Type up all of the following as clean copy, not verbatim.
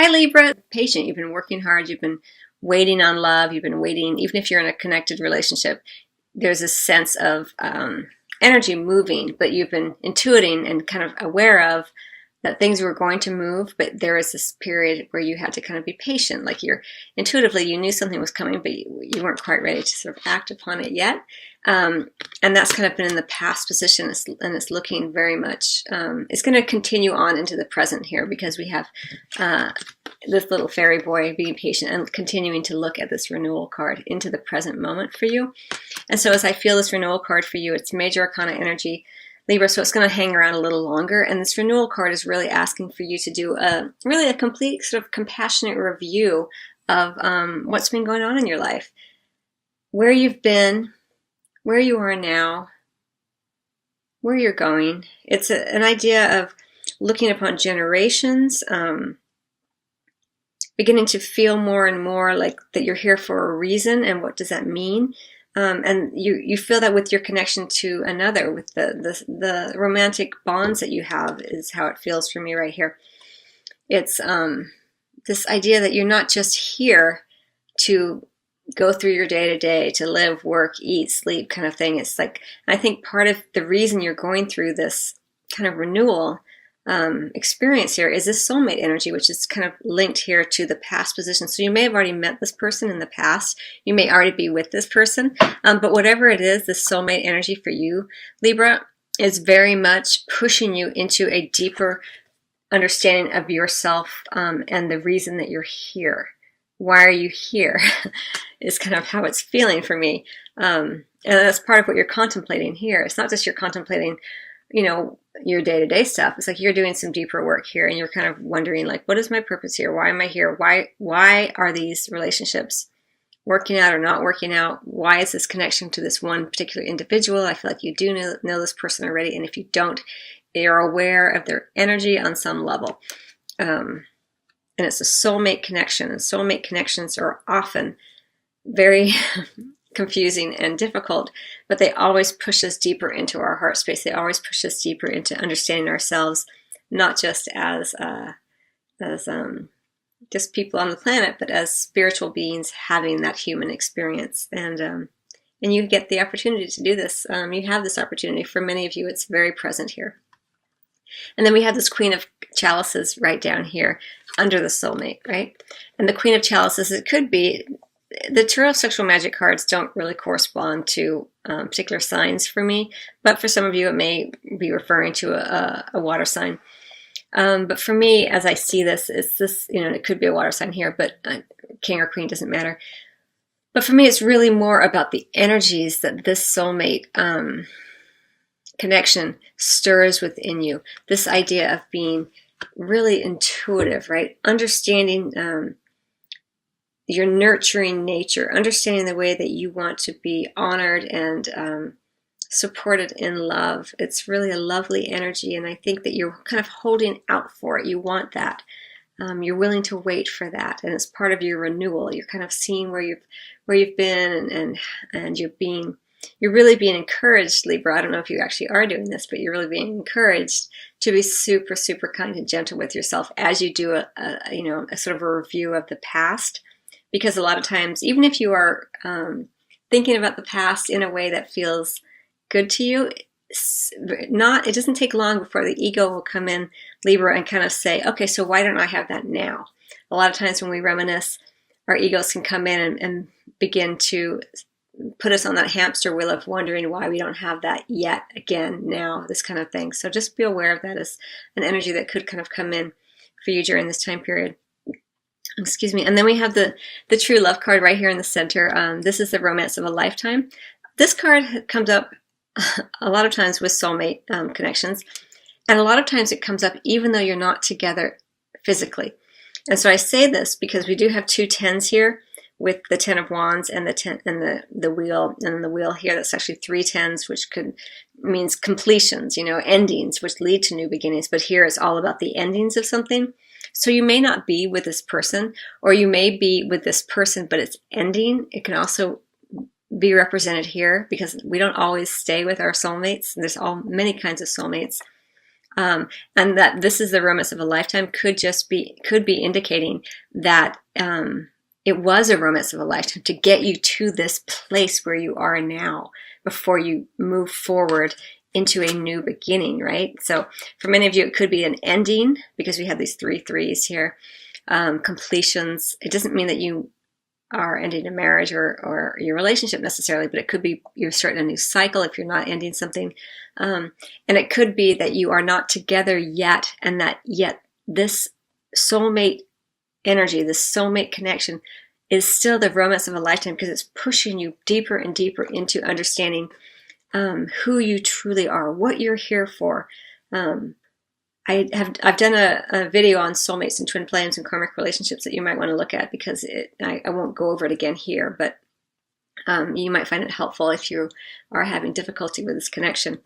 Hi Libra, patient. You've been working hard. You've been waiting on love. You've been waiting, even if you're in a connected relationship, there's a sense of energy moving, but you've been intuiting and kind of aware of that things were going to move, but there was this period where you had to kind of be patient. Like intuitively, you knew something was coming, but you weren't quite ready to sort of act upon it yet. And that's kind of been in the past position, and it's looking very much, it's going to continue on into the present here, because we have this little fairy boy being patient and continuing to look at this renewal card into the present moment for you. And so as I feel this renewal card for you, it's major arcana energy, Libra, so it's going to hang around a little longer. And this renewal card is really asking for you to do really a complete sort of compassionate review of what's been going on in your life, where you've been, where you are now, where you're going. It's an idea of looking upon generations, beginning to feel more and more like that you're here for a reason, and what does that mean? And you feel that with your connection to another, with the romantic bonds that you have, is how it feels for me right here. It's this idea that you're not just here to go through your day-to-day, to live, work, eat, sleep kind of thing. It's like, I think part of the reason you're going through this kind of renewal experience here is this soulmate energy, which is kind of linked here to the past position. So you may have already met this person in the past. You may already be with this person. But whatever it is, this soulmate energy for you, Libra, is very much pushing you into a deeper understanding of yourself and the reason that you're here. Why are you here? Is kind of how it's feeling for me. And that's part of what you're contemplating here. It's not just you're contemplating, your day-to-day stuff. It's like you're doing some deeper work here, and you're kind of wondering, like, what is my purpose here? Why am I here? Why are these relationships working out or not working out? Why is this connection to this one particular individual? I feel like you do know this person already, and if you don't, you're aware of their energy on some level. And it's a soulmate connection, and soulmate connections are often very confusing and difficult, but they always push us deeper into our heart space. They always push us deeper into understanding ourselves, not just as just people on the planet, but as spiritual beings having that human experience. And you get the opportunity to do this. You have this opportunity. For many of you, it's very present here. And then we have this Queen of Chalices right down here under the soulmate, right? And the Queen of Chalices, it could be, the Tarot Sexual Magic cards don't really correspond to particular signs for me, but for some of you it may be referring to a water sign. But for me, as I see this, it's this, it could be a water sign here, but king or queen doesn't matter. But for me, it's really more about the energies that this soulmate connection stirs within you. This idea of being really intuitive, right? Understanding your nurturing nature, understanding the way that you want to be honored and supported in love. It's really a lovely energy, and I think that you're kind of holding out for it. You want that. You're willing to wait for that, and it's part of your renewal. You're kind of seeing where you've been, and you're really being encouraged, Libra. I don't know if you actually are doing this, but you're really being encouraged to be super, super kind and gentle with yourself as you do a sort of a review of the past. Because a lot of times, even if you are thinking about the past in a way that feels good to you, it doesn't take long before the ego will come in, Libra, and kind of say, okay, so why don't I have that now? A lot of times when we reminisce, our egos can come in and begin to put us on that hamster wheel of wondering why we don't have that yet, again, now, this kind of thing. So just be aware of that as an energy that could kind of come in for you during this time period. Excuse me. And then we have the true love card right here in the center. This is the romance of a lifetime. This card comes up a lot of times with soulmate connections. And a lot of times it comes up even though you're not together physically. And so I say this because we do have two tens here with the 10 of wands and the wheel, and the wheel here, that's actually three tens, which means completions, endings, which lead to new beginnings. But here it's all about the endings of something. So you may not be with this person, or you may be with this person, but it's ending. It can also be represented here, because we don't always stay with our soulmates. There's many kinds of soulmates. And that this is the romance of a lifetime could be indicating that it was a romance of a lifetime to get you to this place where you are now before you move forward into a new beginning, right? So for many of you, it could be an ending because we have these 3 threes here. Completions. It doesn't mean that you are ending a marriage or your relationship necessarily, but it could be you're starting a new cycle if you're not ending something. And it could be that you are not together yet, and that yet this soulmate energy, this soulmate connection is still the romance of a lifetime because it's pushing you deeper and deeper into understanding who you truly are, what you're here for. I've done a video on soulmates and twin flames and karmic relationships that you might want to look at because I won't go over it again here, but you might find it helpful if you are having difficulty with this connection.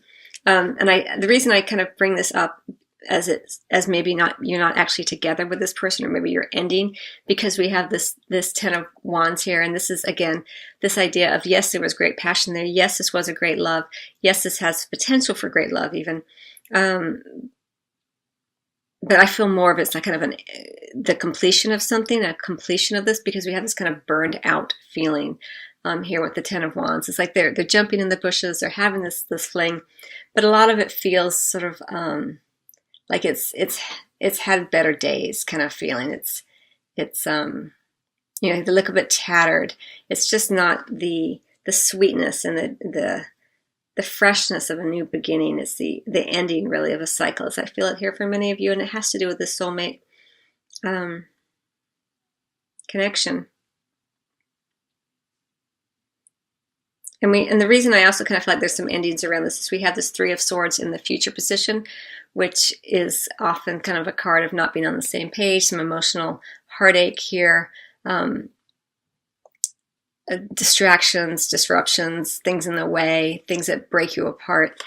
And the reason I kind of bring this up as maybe you're not actually together with this person, or maybe you're ending, because we have this 10 of wands here, and this is again this idea of, yes, there was great passion there, yes, this was a great love, yes, this has potential for great love even. But I feel more of it's like kind of the completion of something, a completion of this, because we have this kind of burned out feeling here with the 10 of wands. It's like they're jumping in the bushes, they're having this fling, but a lot of it feels sort of like it's had better days kind of feeling. It's they look a bit tattered. It's just not the sweetness and the freshness of a new beginning. Is the ending really of a cycle, as I feel it here for many of you, and it has to do with this soulmate connection. And the reason I also kind of feel like there's some endings around this is we have this 3 of swords in the future position, which is often kind of a card of not being on the same page, some emotional heartache here, distractions, disruptions, things in the way, things that break you apart,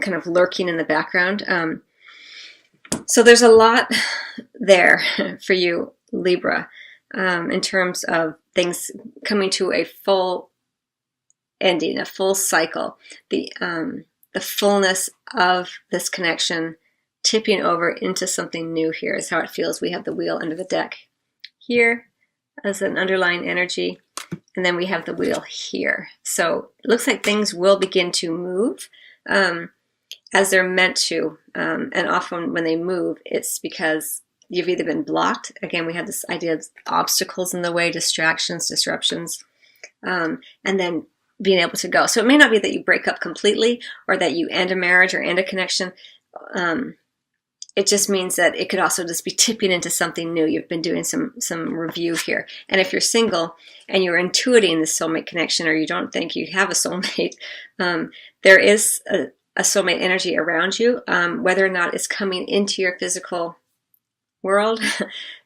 kind of lurking in the background. So there's a lot there for you, Libra, in terms of things coming to a full ending, a full cycle, the fullness of this connection tipping over into something new here is how it feels. We have the wheel under the deck here as an underlying energy, and then we have the wheel here. So it looks like things will begin to move as they're meant to, and often when they move, it's because you've either been blocked. Again, we have this idea of obstacles in the way, distractions, disruptions, and then being able to go. So it may not be that you break up completely or that you end a marriage or end a connection. It just means that it could also just be tipping into something new. You've been doing some review here. And if you're single and you're intuiting this soulmate connection, or you don't think you have a soulmate, there is a soulmate energy around you. Whether or not it's coming into your physical world,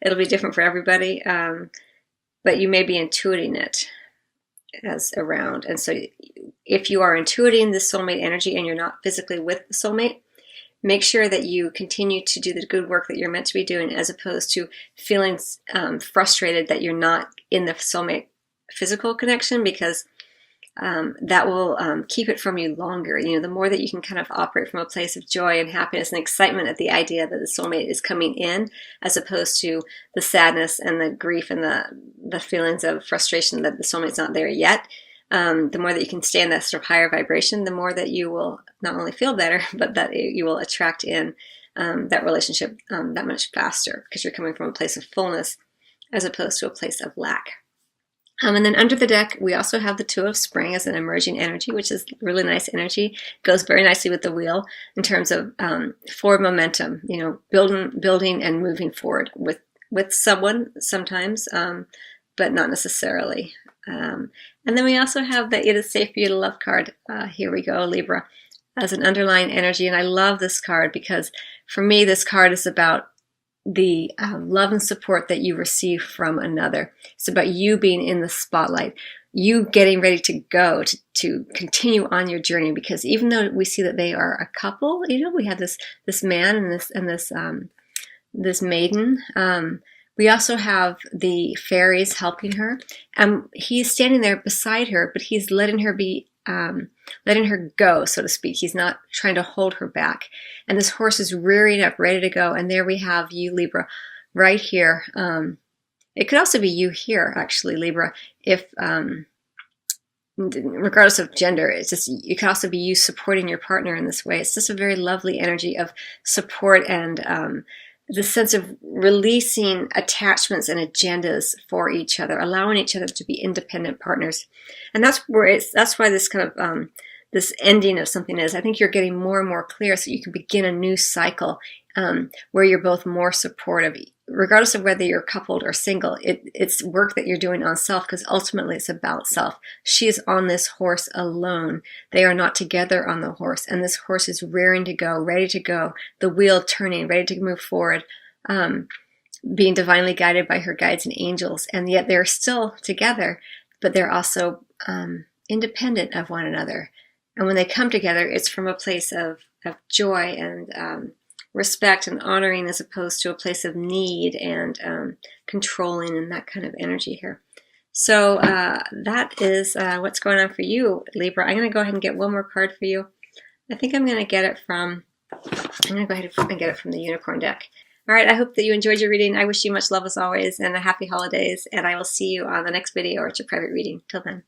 it'll be different for everybody. But you may be intuiting it as around. And so if you are intuiting this soulmate energy and you're not physically with the soulmate, make sure that you continue to do the good work that you're meant to be doing, as opposed to feeling frustrated that you're not in the soulmate physical connection, because that will keep it from you longer. The more that you can kind of operate from a place of joy and happiness and excitement at the idea that the soulmate is coming in, as opposed to the sadness and the grief and the feelings of frustration that the soulmate's not there yet, the more that you can stay in that sort of higher vibration, the more that you will not only feel better, but that you will attract in that relationship that much faster, because you're coming from a place of fullness as opposed to a place of lack. And then under the deck, we also have the 2 of spring as an emerging energy, which is really nice energy. Goes very nicely with the wheel in terms of forward momentum, building and moving forward with someone sometimes, but not necessarily. And then we also have the It Is Safe for You to Love card. Here we go, Libra, as an underlying energy. And I love this card because for me, this card is about the love and support that you receive from another. It's about you being in the spotlight, you getting ready to go to continue on your journey. Because even though we see that they are a couple, we have this man and this maiden. We also have the fairies helping her, and he's standing there beside her, but he's letting her be letting her go, so to speak. He's not trying to hold her back. And this horse is rearing up, ready to go. And there we have you, Libra, right here. It could also be you here, actually, Libra, if regardless of gender. It's just, it could also be you supporting your partner in this way. It's just a very lovely energy of support and the sense of releasing attachments and agendas for each other, allowing each other to be independent partners. And that's why this kind of this ending of something is. I think you're getting more and more clear, so you can begin a new cycle where you're both more supportive, regardless of whether you're coupled or single. It's work that you're doing on self, because ultimately it's about self. She is on this horse alone. They are not together on the horse, and this horse is rearing to go, ready to go, the wheel turning, ready to move forward, being divinely guided by her guides and angels. And yet they're still together, but they're also independent of one another. And when they come together, it's from a place of joy and respect and honoring, as opposed to a place of need and controlling and that kind of energy here. So that is what's going on for you, Libra. I'm going to go ahead and get one more card for you. I think I'm going to get it from, the Unicorn deck. All right, I hope that you enjoyed your reading. I wish you much love as always, and a happy holidays, and I will see you on the next video or at your private reading. Till then.